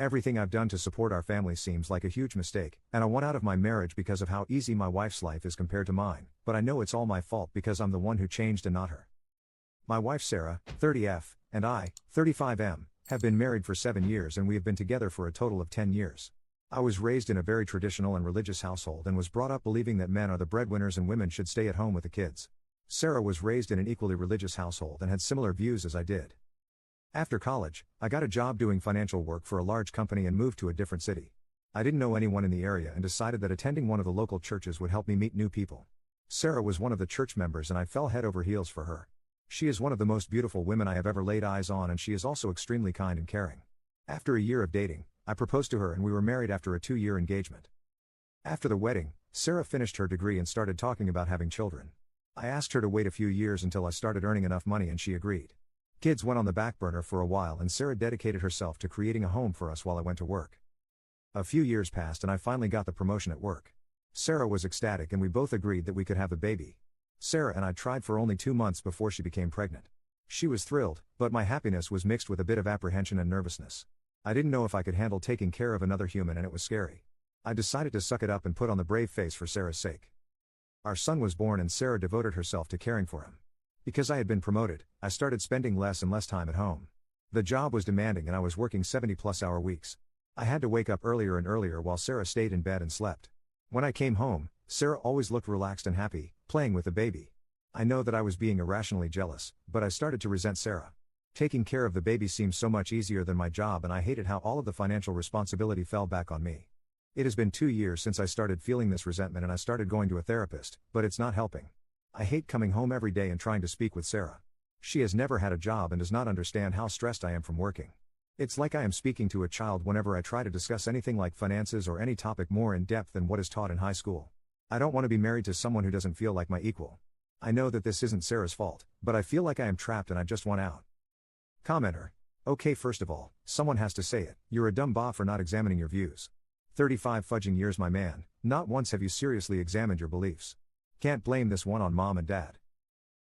Everything I've done to support our family seems like a huge mistake, and I want out of my marriage because of how easy my wife's life is compared to mine, but I know it's all my fault because I'm the one who changed and not her. My wife Sarah, 30F, and I, 35M, have been married for 7 years and we have been together for a total of 10 years. I was raised in a very traditional and religious household and was brought up believing that men are the breadwinners and women should stay at home with the kids. Sarah was raised in an equally religious household and had similar views as I did. After college, I got a job doing financial work for a large company and moved to a different city. I didn't know anyone in the area and decided that attending one of the local churches would help me meet new people. Sarah was one of the church members and I fell head over heels for her. She is one of the most beautiful women I have ever laid eyes on and she is also extremely kind and caring. After a year of dating, I proposed to her and we were married after a 2-year engagement. After the wedding, Sarah finished her degree and started talking about having children. I asked her to wait a few years until I started earning enough money and she agreed. Kids went on the back burner for a while and Sarah dedicated herself to creating a home for us while I went to work. A few years passed and I finally got the promotion at work. Sarah was ecstatic and we both agreed that we could have the baby. Sarah and I tried for only 2 months before she became pregnant. She was thrilled, but my happiness was mixed with a bit of apprehension and nervousness. I didn't know if I could handle taking care of another human and it was scary. I decided to suck it up and put on the brave face for Sarah's sake. Our son was born and Sarah devoted herself to caring for him. Because I had been promoted, I started spending less and less time at home. The job was demanding and I was working 70-plus-hour weeks. I had to wake up earlier and earlier while Sarah stayed in bed and slept. When I came home, Sarah always looked relaxed and happy, playing with the baby. I know that I was being irrationally jealous, but I started to resent Sarah. Taking care of the baby seemed so much easier than my job and I hated how all of the financial responsibility fell back on me. It has been 2 years since I started feeling this resentment and I started going to a therapist, but it's not helping. I hate coming home every day and trying to speak with Sarah. She has never had a job and does not understand how stressed I am from working. It's like I am speaking to a child whenever I try to discuss anything like finances or any topic more in depth than what is taught in high school. I don't want to be married to someone who doesn't feel like my equal. I know that this isn't Sarah's fault, but I feel like I am trapped and I just want out. Commenter. Okay, first of all, someone has to say it, you're a dumb bot for not examining your views. 35 fudging years my man, not once have you seriously examined your beliefs. Can't blame this one on mom and dad.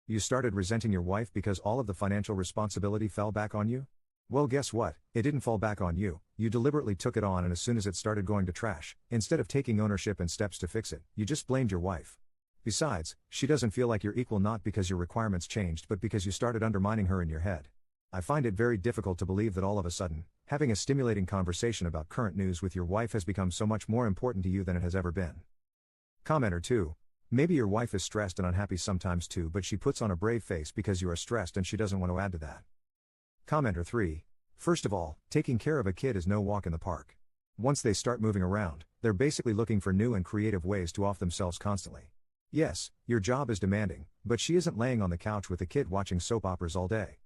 You started resenting your wife because all of the financial responsibility fell back on you? Well, guess what, it didn't fall back on you, you deliberately took it on and as soon as it started going to trash, instead of taking ownership and steps to fix it, you just blamed your wife. Besides, she doesn't feel like you're equal not because your requirements changed but because you started undermining her in your head. I find it very difficult to believe that all of a sudden, having a stimulating conversation about current news with your wife has become so much more important to you than it has ever been. Commenter 2. Maybe your wife is stressed and unhappy sometimes too but she puts on a brave face because you are stressed and she doesn't want to add to that. Commenter 3. First of all, taking care of a kid is no walk in the park. Once they start moving around, they're basically looking for new and creative ways to off themselves constantly. Yes, your job is demanding, but she isn't laying on the couch with the kid watching soap operas all day.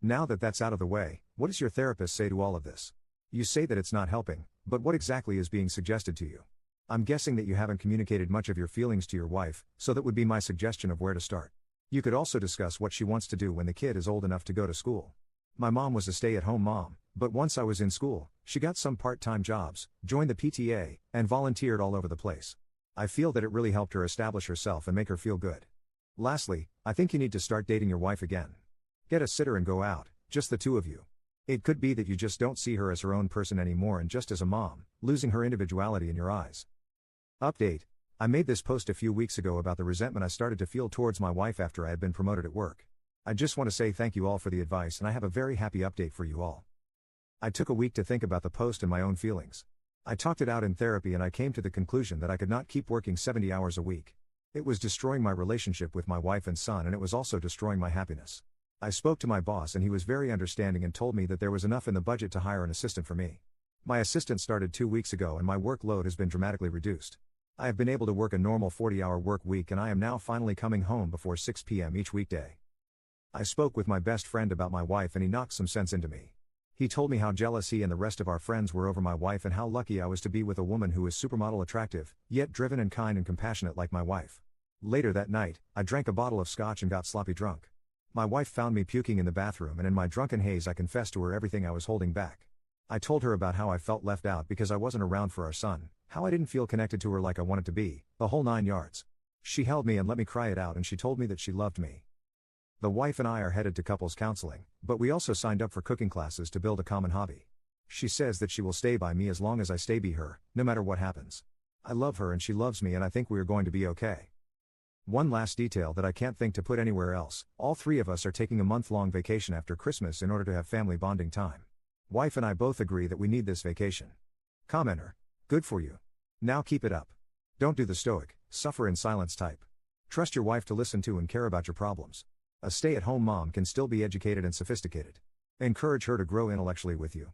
Now that that's out of the way, what does your therapist say to all of this? You say that it's not helping, but what exactly is being suggested to you? I'm guessing that you haven't communicated much of your feelings to your wife, so that would be my suggestion of where to start. You could also discuss what she wants to do when the kid is old enough to go to school. My mom was a stay-at-home mom, but once I was in school, she got some part-time jobs, joined the PTA, and volunteered all over the place. I feel that it really helped her establish herself and make her feel good. Lastly, I think you need to start dating your wife again. Get a sitter and go out, just the two of you. It could be that you just don't see her as her own person anymore and just as a mom, losing her individuality in your eyes. Update. I made this post a few weeks ago about the resentment I started to feel towards my wife after I had been promoted at work. I just want to say thank you all for the advice and I have a very happy update for you all. I took a week to think about the post and my own feelings. I talked it out in therapy and I came to the conclusion that I could not keep working 70 hours a week. It was destroying my relationship with my wife and son and it was also destroying my happiness. I spoke to my boss and he was very understanding and told me that there was enough in the budget to hire an assistant for me. My assistant started 2 weeks ago and my workload has been dramatically reduced. I have been able to work a normal 40-hour work week and I am now finally coming home before 6 p.m. each weekday. I spoke with my best friend about my wife and he knocked some sense into me. He told me how jealous he and the rest of our friends were over my wife and how lucky I was to be with a woman who is supermodel attractive, yet driven and kind and compassionate like my wife. Later that night, I drank a bottle of scotch and got sloppy drunk. My wife found me puking in the bathroom and in my drunken haze I confessed to her everything I was holding back. I told her about how I felt left out because I wasn't around for our son, how I didn't feel connected to her like I wanted to be, the whole 9 yards. She held me and let me cry it out and she told me that she loved me. The wife and I are headed to couples counseling, but we also signed up for cooking classes to build a common hobby. She says that she will stay by me as long as I stay by her, no matter what happens. I love her and she loves me and I think we are going to be okay. One last detail that I can't think to put anywhere else, all three of us are taking a month-long vacation after Christmas in order to have family bonding time. Wife and I both agree that we need this vacation. Commenter. Good for you. Now keep it up. Don't do the stoic, suffer in silence type. Trust your wife to listen to and care about your problems. A stay-at-home mom can still be educated and sophisticated. Encourage her to grow intellectually with you.